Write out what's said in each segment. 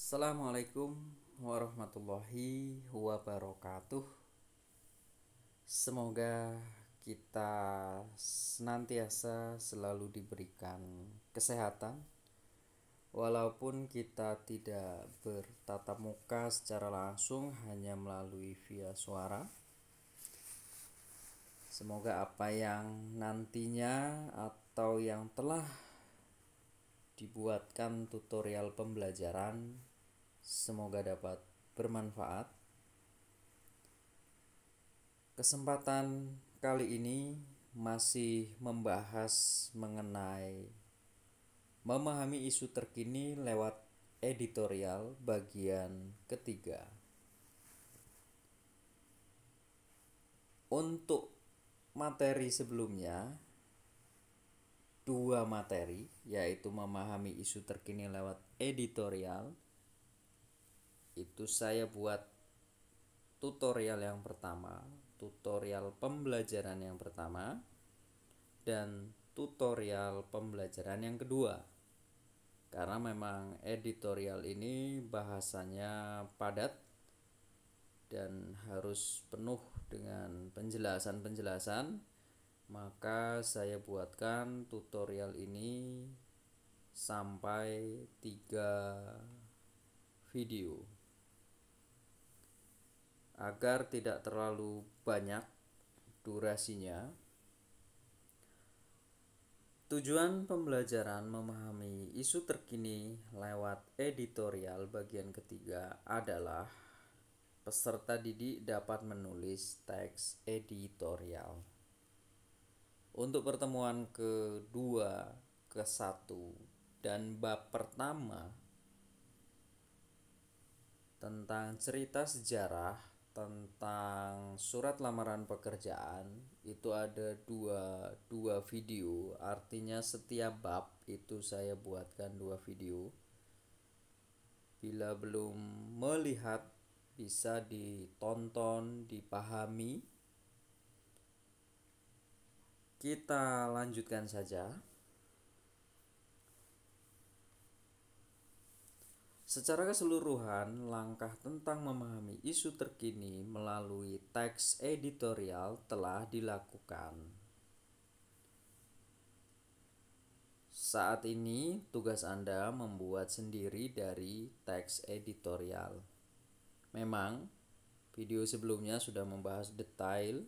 Assalamualaikum warahmatullahi wabarakatuh. Semoga kita senantiasa selalu diberikan kesehatan, walaupun kita tidak bertatap muka secara langsung, hanya melalui via suara. Semoga apa yang nantinya atau yang telah dibuatkan tutorial pembelajaran semoga dapat bermanfaat. Kesempatan kali ini masih membahas mengenai memahami isu terkini lewat editorial bagian ketiga. Untuk materi sebelumnya, dua materi, yaitu memahami isu terkini lewat editorial, itu saya buat tutorial yang pertama, tutorial pembelajaran yang pertama, dan tutorial pembelajaran yang kedua. Karena memang editorial ini bahasanya padat dan harus penuh dengan penjelasan-penjelasan, maka saya buatkan tutorial ini sampai 3 video agar tidak terlalu banyak durasinya. Tujuan pembelajaran memahami isu terkini lewat editorial bagian ketiga adalah peserta didik dapat menulis teks editorial. Untuk pertemuan kedua, ke-1 dan bab pertama tentang cerita sejarah tentang surat lamaran pekerjaan, itu ada dua video. Artinya setiap bab itu saya buatkan 2 video. Bila belum melihat, bisa ditonton, dipahami. Kita lanjutkan saja. Secara keseluruhan, langkah tentang memahami isu terkini melalui teks editorial telah dilakukan. Saat ini tugas Anda membuat sendiri dari teks editorial. Memang video sebelumnya sudah membahas detail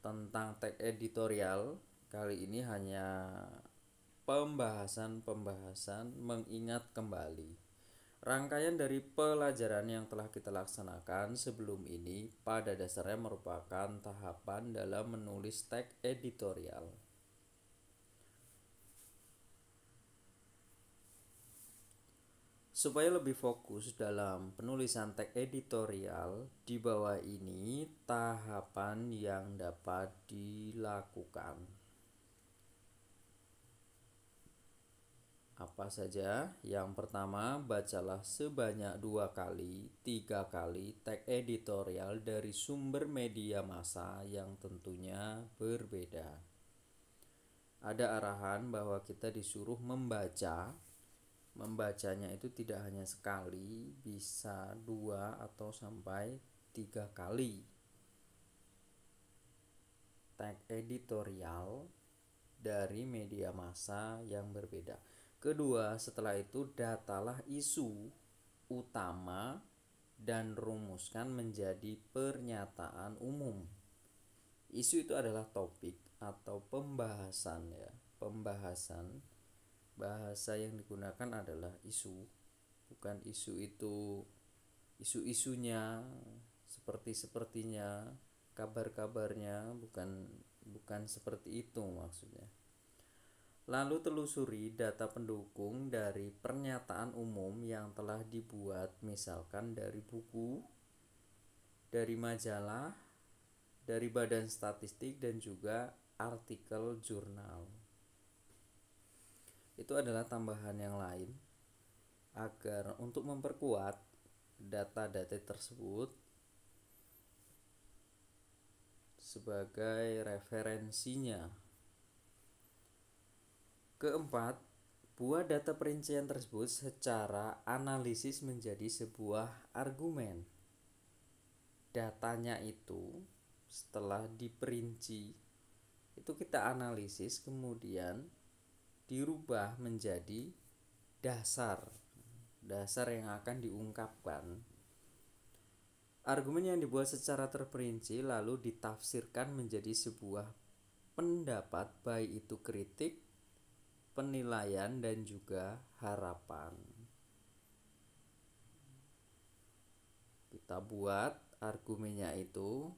tentang teks editorial. Kali ini hanya pembahasan mengingat kembali rangkaian dari pelajaran yang telah kita laksanakan sebelum ini. Pada dasarnya merupakan tahapan dalam menulis teks editorial. Supaya lebih fokus dalam penulisan teks editorial, di bawah ini tahapan yang dapat dilakukan. Apa saja? Yang pertama, bacalah sebanyak 2 kali, 3 kali teks editorial dari sumber media massa yang tentunya berbeda. Ada arahan bahwa kita disuruh membaca. Membacanya itu tidak hanya sekali, bisa 2 atau sampai 3 kali teks editorial dari media massa yang berbeda. Kedua, setelah itu datalah isu utama dan rumuskan menjadi pernyataan umum. Isu itu adalah topik atau pembahasan ya. Pembahasan, bahasa yang digunakan adalah isu. Bukan isu itu isu-isunya, sepertinya, kabar-kabarnya, bukan seperti itu maksudnya. Lalu telusuri data pendukung dari pernyataan umum yang telah dibuat, misalkan dari buku, dari majalah, dari badan statistik, dan juga artikel jurnal. Itu adalah tambahan yang lain agar untuk memperkuat data-data tersebut sebagai referensinya. Keempat, Buah data perincian tersebut secara analisis menjadi sebuah argumen. Datanya itu setelah diperinci itu kita analisis, kemudian dirubah menjadi dasar yang akan diungkapkan. Argumen yang dibuat secara terperinci lalu ditafsirkan menjadi sebuah pendapat, baik itu kritik, penilaian, dan juga harapan. Kita buat argumennya itu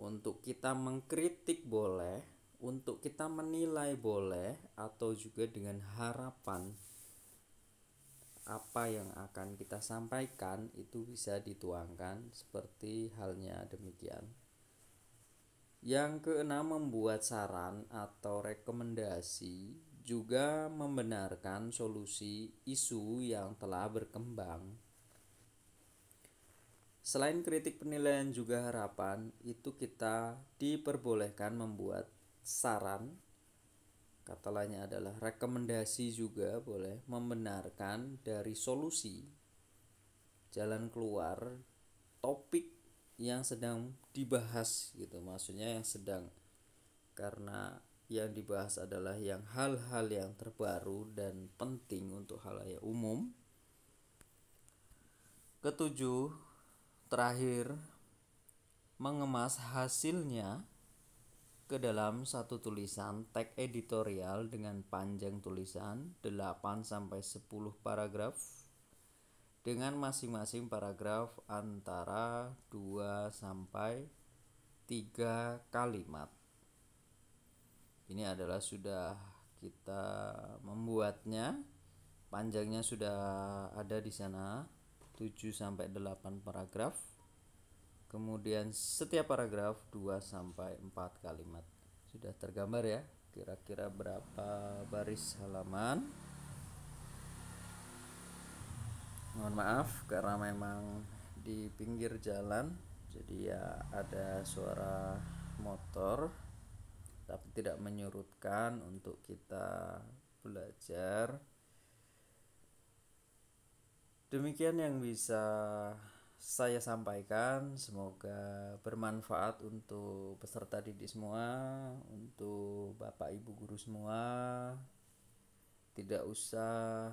untuk kita mengkritik boleh, untuk kita menilai boleh, atau juga dengan harapan apa yang akan kita sampaikan itu bisa dituangkan seperti halnya demikian. Yang keenam, membuat saran atau rekomendasi, juga membenarkan solusi isu yang telah berkembang. Selain kritik, penilaian, juga harapan, itu kita diperbolehkan membuat saran, kata lainnya adalah rekomendasi, juga boleh membenarkan dari solusi, jalan keluar, topik yang sedang dibahas gitu. Maksudnya yang sedang, karena yang dibahas adalah yang hal-hal yang terbaru dan penting untuk halayak umum. Ketujuh, terakhir, mengemas hasilnya ke dalam satu tulisan teks editorial dengan panjang tulisan 8-10 paragraf dengan masing-masing paragraf antara 2-3 kalimat. Ini adalah sudah kita membuatnya, panjangnya sudah ada di sana 7-8 paragraf. Kemudian setiap paragraf 2-4 kalimat. Sudah tergambar ya, kira-kira berapa baris halaman. Mohon maaf karena memang di pinggir jalan, jadi ya ada suara motor, tapi tidak menyurutkan untuk kita belajar. Demikian yang bisa saya sampaikan, semoga bermanfaat untuk peserta didik semua, untuk Bapak Ibu guru semua. Tidak usah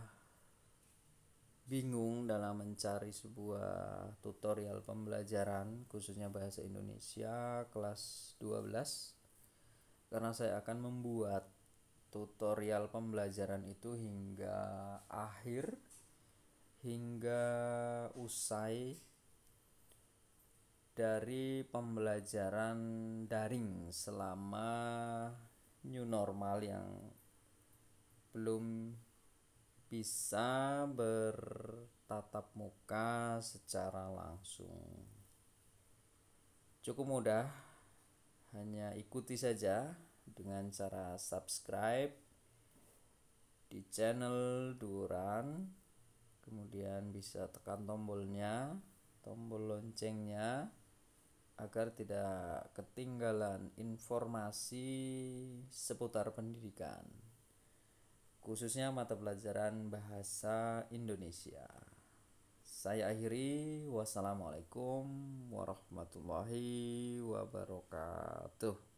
bingung dalam mencari sebuah tutorial pembelajaran khususnya bahasa Indonesia kelas 12, karena saya akan membuat tutorial pembelajaran itu hingga akhir, hingga usai dari pembelajaran daring selama new normal yang belum bisa bertatap muka secara langsung. Cukup mudah, hanya ikuti saja dengan cara subscribe di channel Duran, kemudian bisa tekan tombolnya, tombol loncengnya, agar tidak ketinggalan informasi seputar pendidikan, khususnya mata pelajaran bahasa Indonesia. Saya akhiri, wassalamualaikum warahmatullahi wabarakatuh.